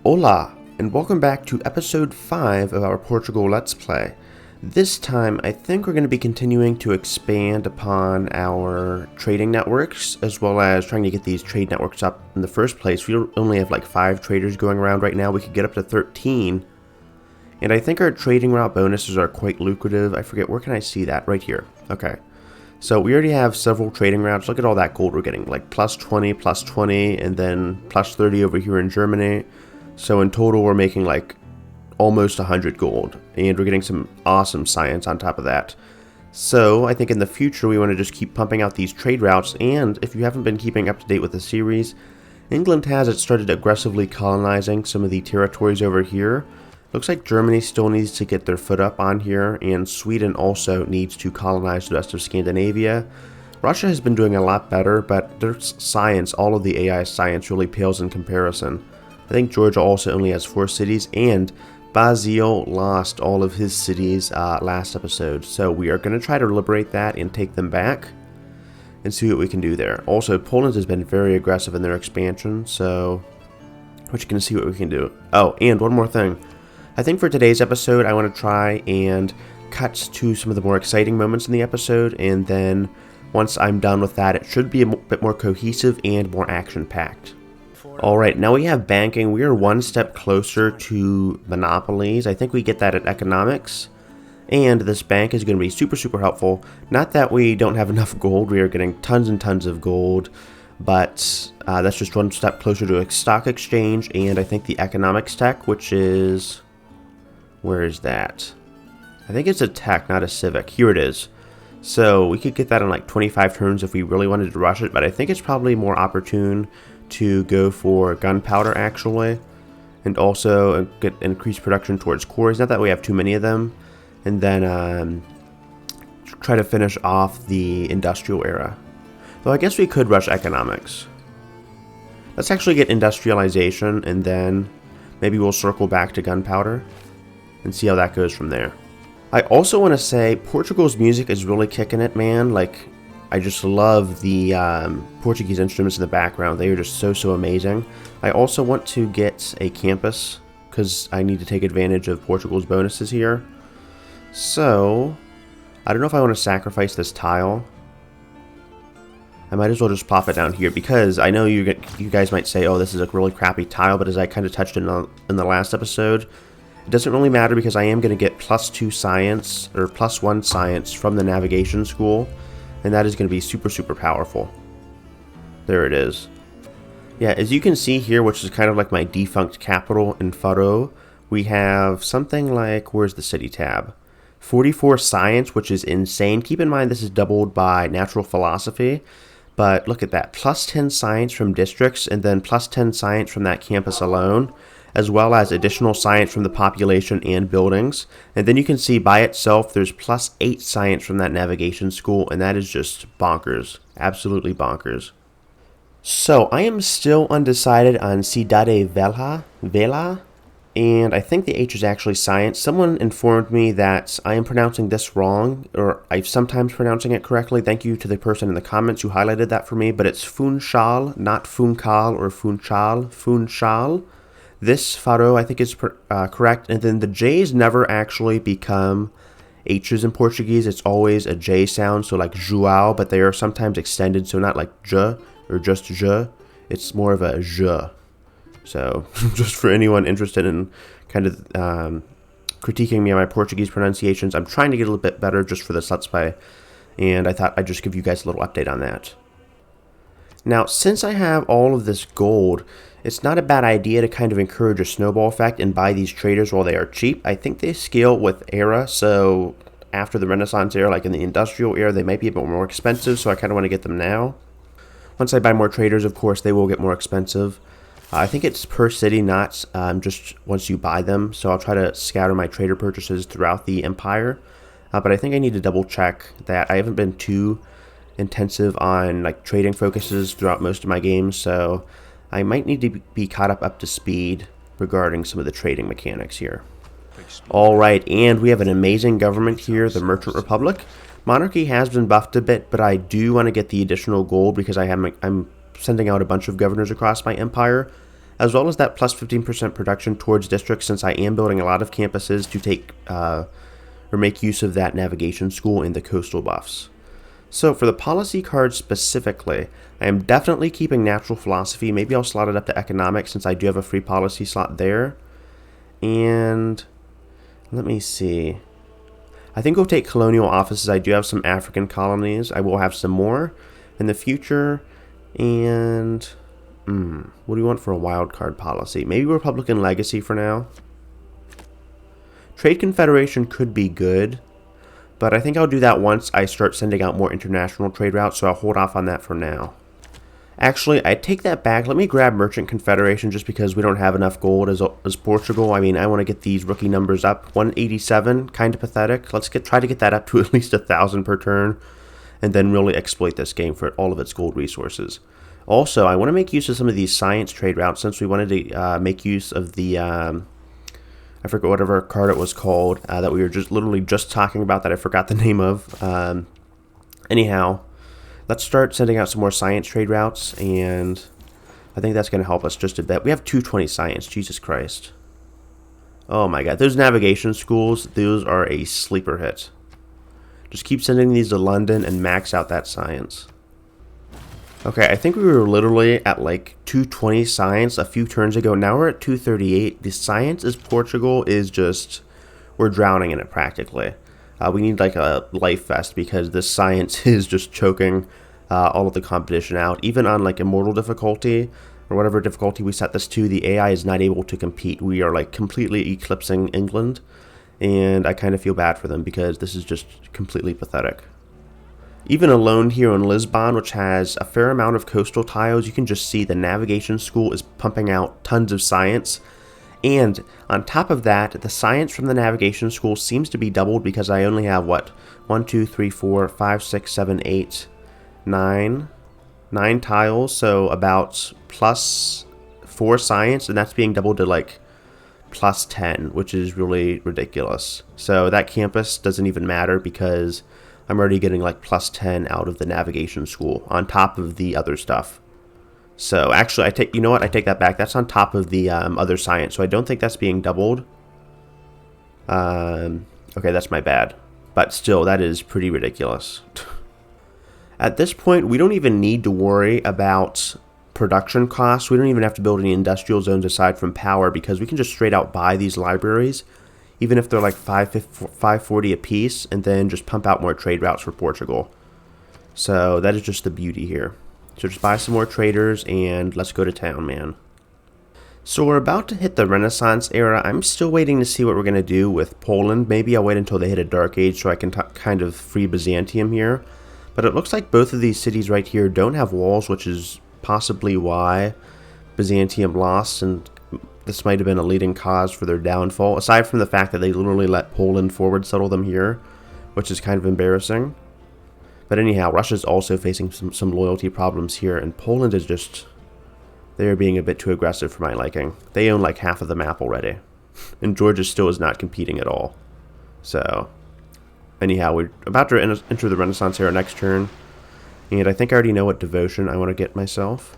Hola, and welcome back to episode 5 of our Portugal Let's Play. This time, I think we're going to be continuing to expand upon our trading networks, as well as trying to get these trade networks up in the first place. We only have like 5 traders going around right now. We could get up to 13. And I think our trading route bonuses are quite lucrative. I forget, where can I see that? Right here. Okay. So we already have several trading routes. Look at all that gold we're getting. Like plus 20, and then plus 30 over here in Germany. So in total, we're making like almost 100 gold, and we're getting some awesome science on top of that. So I think in the future, we want to just keep pumping out these trade routes. And if you haven't been keeping up to date with the series, England has started aggressively colonizing some of the territories over here. Looks like Germany still needs to get their foot up on here, and Sweden also needs to colonize the rest of Scandinavia. Russia has been doing a lot better, but their science, all of the AI science, really pales in comparison. I think Georgia also only has 4 cities, and Basile lost all of his cities last episode. So we are going to try to liberate that and take them back and see what we can do there. Also, Poland has been very aggressive in their expansion, so we're just going to see what we can do. Oh, and one more thing. I think for today's episode, I want to try and cut to some of the more exciting moments in the episode, and then once I'm done with that, it should be a bit more cohesive and more action-packed. Alright, now we have banking. We are one step closer to monopolies. I think we get that at economics. And this bank is going to be super helpful. Not that we don't have enough gold. We are getting tons and tons of gold. But that's just one step closer to a stock exchange. And I think the economics tech, which is... where is that? I think it's a tech, not a civic. Here it is. So we could get that in like 25 turns if we really wanted to rush it. But I think it's probably more opportune to go for gunpowder actually, and also get increased production towards quarries. Not that we have too many of them, and then try to finish off the industrial era. Though I guess we could rush economics. Let's actually get industrialization, and then maybe we'll circle back to gunpowder and see how that goes from there. I also want to say Portugal's music is really kicking it, man. Like, I just love the Portuguese instruments in the background. They are just so amazing. I also want to get a campus because I need to take advantage of Portugal's bonuses here. So, I don't know if I want to sacrifice this tile. I might as well just plop it down here because I know you guys might say, oh, this is a really crappy tile, but as I kind of touched in the last episode, it doesn't really matter because I am going to get +2 science, or +1 science from the navigation school. And that is going to be super powerful. There it is. Yeah, as you can see here, which is kind of like my defunct capital in Faro, we have something like, where's the city tab? 44 science, which is insane. Keep in mind this is doubled by natural philosophy. But look at that, +10 science from districts, and then +10 science from that campus alone, as well as additional science from the population and buildings. And then you can see by itself there's +8 science from that navigation school, and that is just bonkers. Absolutely bonkers. So I am still undecided on Cidade Vela, and I think the H is actually science. Someone informed me that I am pronouncing this wrong, or I'm sometimes pronouncing it correctly. Thank you to the person in the comments who highlighted that for me, but it's Funchal, not Funcal or Funchal, Funchal. This Faro, I think, is correct. And then the J's never actually become H's in Portuguese. It's always a J sound, so like João, but they are sometimes extended, so not like J or just J. It's more of a J. So just for anyone interested in kind of critiquing me on my Portuguese pronunciations, I'm trying to get a little bit better just for this Let's Play. And I thought I'd just give you guys a little update on that. Now, since I have all of this gold, it's not a bad idea to kind of encourage a snowball effect and buy these traders while they are cheap. I think they scale with era, so after the Renaissance era, like in the industrial era, they might be a bit more expensive, so I kind of want to get them now. Once I buy more traders, of course, they will get more expensive. I think it's per city, not just once you buy them, so I'll try to scatter my trader purchases throughout the empire. But I think I need to double check that I haven't been too intensive on like trading focuses throughout most of my games, so I might need to be caught up to speed regarding some of the trading mechanics here. Alright, and we have an amazing government here, the Merchant Republic. Monarchy has been buffed a bit, but I do want to get the additional gold because I'm sending out a bunch of governors across my empire. as well as that plus 15% production towards districts, since I am building a lot of campuses to take or make use of that navigation school in the coastal buffs. So for the policy card specifically, I am definitely keeping natural philosophy. Maybe I'll slot it up to economics since I do have a free policy slot there. And let me see. I think we'll take colonial offices. I do have some African colonies. I will have some more in the future. And what do you want for a wild card policy? Maybe Republican legacy for now. Trade Confederation could be good, but I think I'll do that once I start sending out more international trade routes, so I'll hold off on that for now. Actually, I take that back. Let me grab Merchant Confederation just because we don't have enough gold as Portugal. I mean, I want to get these rookie numbers up. 187, kind of pathetic. Let's try to get that up to at least 1,000 per turn, and then really exploit this game for all of its gold resources. Also, I want to make use of some of these science trade routes since we wanted to make use of the, I forget whatever card it was called, that we were literally just talking about that I forgot the name of. Anyhow, let's start sending out some more science trade routes, and I think that's going to help us just a bit. We have 220 science, Jesus Christ. Oh my god, those navigation schools, those are a sleeper hit. Just keep sending these to London and max out that science. Okay, I think we were literally at like 220 science a few turns ago. Now we're at 238. The science is Portugal is just, we're drowning in it practically. We need like a life vest because this science is just choking all of the competition out. Even on like Immortal difficulty or whatever difficulty we set this to, the AI is not able to compete. We are like completely eclipsing England, and I kind of feel bad for them because this is just completely pathetic. Even alone here in Lisbon, which has a fair amount of coastal tiles, you can just see the navigation school is pumping out tons of science. And on top of that, the science from the navigation school seems to be doubled because I only have, what, 1, 2, 3, 4, 5, 6, 7, 8, 9 tiles. So about plus 4 science, and that's being doubled to like plus 10, which is really ridiculous. So that campus doesn't even matter because I'm already getting like plus 10 out of the navigation school on top of the other stuff. So actually, you know what? I take that back. That's on top of the other science. So I don't think that's being doubled. Okay, that's my bad. But still, that is pretty ridiculous. At this point, we don't even need to worry about production costs. We don't even have to build any industrial zones aside from power because we can just straight out buy these libraries, even if they're like 540 a piece, and then just pump out more trade routes for Portugal. So that is just the beauty here. So just buy some more traders and let's go to town, man. So we're about to hit the Renaissance era. I'm still waiting to see what we're going to do with Poland. Maybe I'll wait until they hit a Dark Age so I can kind of free Byzantium here. But it looks like both of these cities right here don't have walls, which is possibly why Byzantium lost, and this might have been a leading cause for their downfall, aside from the fact that they literally let Poland forward settle them here, which is kind of embarrassing. But anyhow, Russia's also facing some loyalty problems here, and Poland is just, they're being a bit too aggressive for my liking. They own like half of the map already, and Georgia still is not competing at all. So, anyhow, we're about to enter the Renaissance era next turn, and I think I already know what devotion I want to get myself.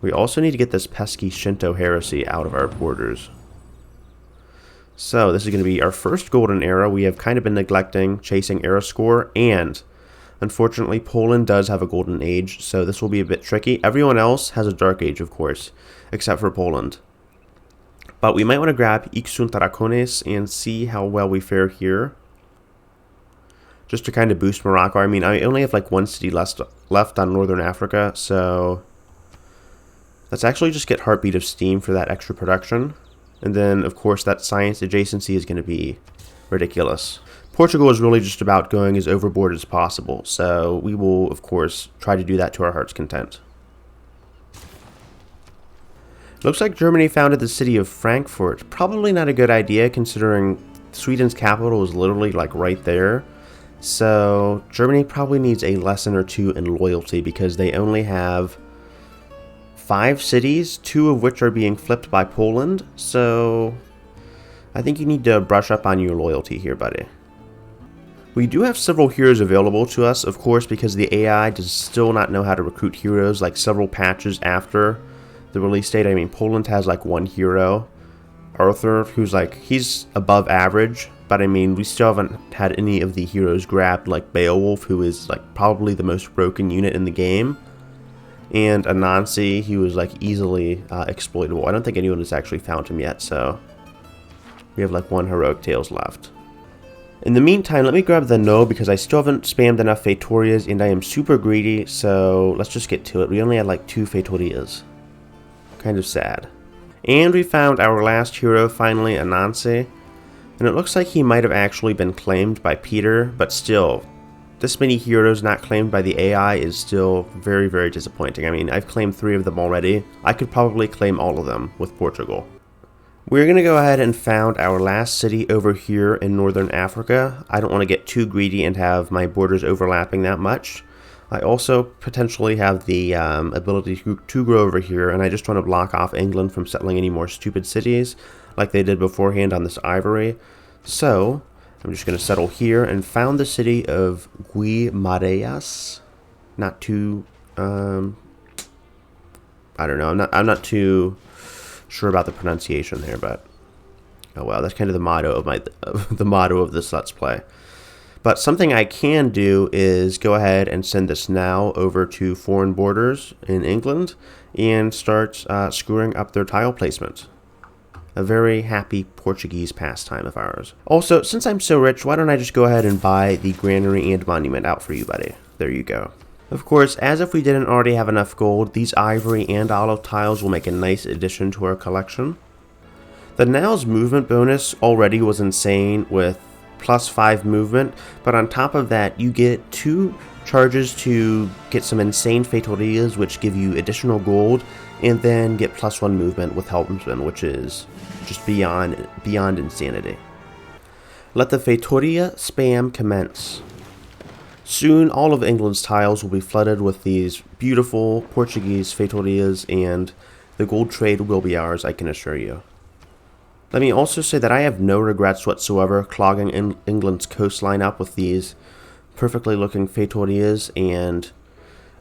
We also need to get this pesky Shinto heresy out of our borders. So this is going to be our first golden era. We have kind of been neglecting chasing era score, and unfortunately Poland does have a golden age, so this will be a bit tricky. Everyone else has a dark age, of course, except for Poland. But we might want to grab Ixun Taracones and see how well we fare here, just to kind of boost Morocco. I mean, I only have like one city left on Northern Africa, so let's actually just get Heartbeat of Steam for that extra production. And then, of course, that science adjacency is going to be ridiculous. Portugal is really just about going as overboard as possible, so we will, of course, try to do that to our heart's content. Looks like Germany founded the city of Frankfurt. Probably not a good idea considering Sweden's capital is literally like right there. So Germany probably needs a lesson or two in loyalty because they only have 5 cities, 2 of which are being flipped by Poland. So I think you need to brush up on your loyalty here, buddy. We do have several heroes available to us, of course, because the AI does still not know how to recruit heroes like several patches after the release date. I mean, Poland has like one hero, Arthur, who's like, he's above average, but I mean, we still haven't had any of the heroes grabbed, like Beowulf, who is like probably the most broken unit in the game, and Anansi, he was like easily exploitable. I don't think anyone has actually found him yet, so we have like one Heroic Tales left. In the meantime, let me grab the No, because I still haven't spammed enough Fetorias, and I am super greedy, so let's just get to it. We only had like 2 Fetorias. Kind of sad. And we found our last hero, finally, Anansi. And it looks like he might have actually been claimed by Peter, but still, this many heroes not claimed by the AI is still very, very disappointing. I mean, I've claimed 3 of them already. I could probably claim all of them with Portugal. We're going to go ahead and found our last city over here in Northern Africa. I don't want to get too greedy and have my borders overlapping that much. I also potentially have the ability to grow over here, and I just want to block off England from settling any more stupid cities like they did beforehand on this ivory. So I'm just going to settle here and found the city of Guimarães. Not too, I don't know, I'm not too sure about the pronunciation there, but oh well, that's kind of the motto of the motto of this Let's Play. But something I can do is go ahead and send this now over to foreign borders in England and start screwing up their tile placement. A very happy Portuguese pastime of ours. Also, since I'm so rich, why don't I just go ahead and buy the granary and monument out for you, buddy? There you go. Of course, as if we didn't already have enough gold, these ivory and olive tiles will make a nice addition to our collection. The Now's movement bonus already was insane with +5 movement, but on top of that, you get 2 charges to get some insane Fetorias, which give you additional gold, and then get +1 movement with Helmsman, which is just beyond insanity. Let the Feitoria spam commence. Soon, all of England's tiles will be flooded with these beautiful Portuguese Fetorias, and the gold trade will be ours, I can assure you. Let me also say that I have no regrets whatsoever clogging England's coastline up with these perfectly looking Fetorias and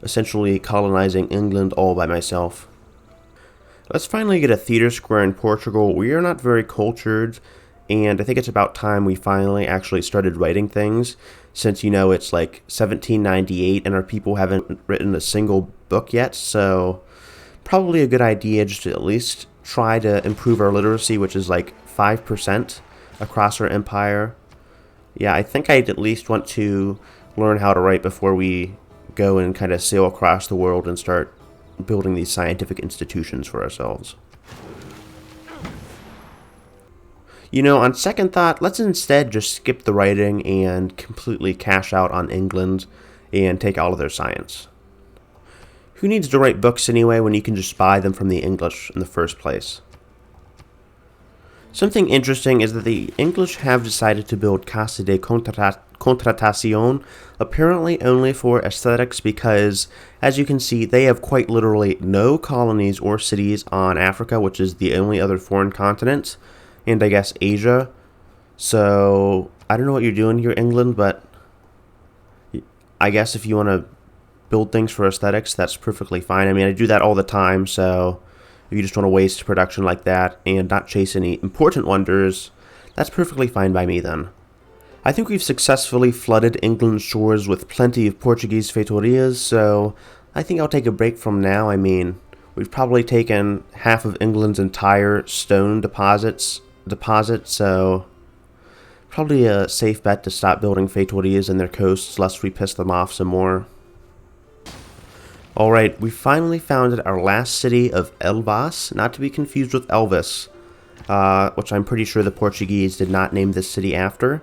essentially colonizing England all by myself. Let's finally get a theater square in Portugal. We are not very cultured, and I think it's about time we finally actually started writing things, since, you know, it's like 1798 and our people haven't written a single book yet, so probably a good idea just to at least try to improve our literacy, which is like 5% across our empire. Yeah, I think I'd at least want to learn how to write before we go and kind of sail across the world and start building these scientific institutions for ourselves. You know, on second thought, let's instead just skip the writing and completely cash out on England and take all of their science. Who needs to write books anyway when you can just buy them from the English in the first place? Something interesting is that the English have decided to build Casa de Contratación, apparently only for aesthetics, because, as you can see, they have quite literally no colonies or cities on Africa, which is the only other foreign continent, and I guess Asia. So I don't know what you're doing here, England, but I guess if you want to build things for aesthetics, that's perfectly fine. I mean, I do that all the time, so if you just want to waste production like that and not chase any important wonders, that's perfectly fine by me then. I think we've successfully flooded England's shores with plenty of Portuguese Fetorias, so I think I'll take a break from now. I mean, we've probably taken half of England's entire stone deposit, so probably a safe bet to stop building Fetorias in their coasts lest we piss them off some more. Alright, we finally founded our last city of Elvas, not to be confused with Elvis, which I'm pretty sure the Portuguese did not name this city after.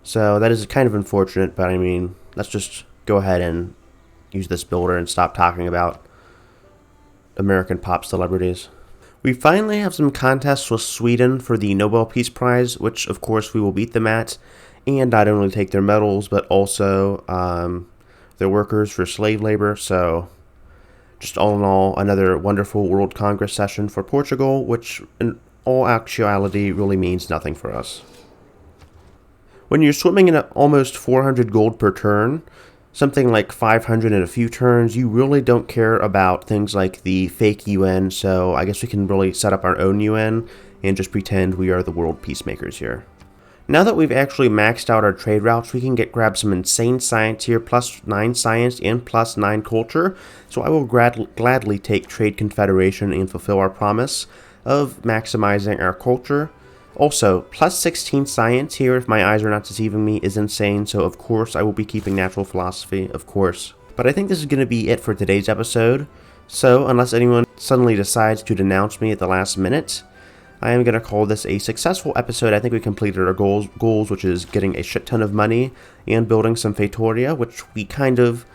So that is kind of unfortunate, but I mean, let's just go ahead and use this builder and stop talking about American pop celebrities. We finally have some contests with Sweden for the Nobel Peace Prize, which of course we will beat them at, and not only take their medals, but also their workers for slave labor. So just all in all, another wonderful World Congress session for Portugal, which in all actuality really means nothing for us. When you're swimming in almost 400 gold per turn, something like 500 in a few turns, you really don't care about things like the fake UN, so I guess we can really set up our own UN and just pretend we are the world peacemakers here. Now that we've actually maxed out our trade routes, we can grab some insane science here, +9 science and +9 culture. So I will gladly take Trade Confederation and fulfill our promise of maximizing our culture. Also, +16 science here, if my eyes are not deceiving me, is insane. So of course I will be keeping natural philosophy, of course. But I think this is going to be it for today's episode. So unless anyone suddenly decides to denounce me at the last minute, I am going to call this a successful episode. I think we completed our goals, which is getting a shit ton of money and building some Feitoria, which we kind of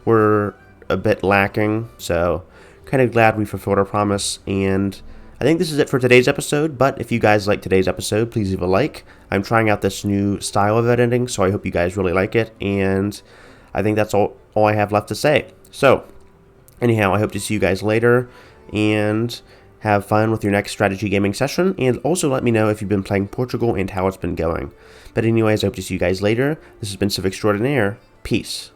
were a bit lacking. So kind of glad we fulfilled our promise. And I think this is it for today's episode. But if you guys like today's episode, please leave a like. I'm trying out this new style of editing, so I hope you guys really like it. And I think that's all I have left to say. So anyhow, I hope to see you guys later. And have fun with your next strategy gaming session, and also let me know if you've been playing Portugal and how it's been going. But anyways, I hope to see you guys later. This has been Civ Extraordinaire. Peace.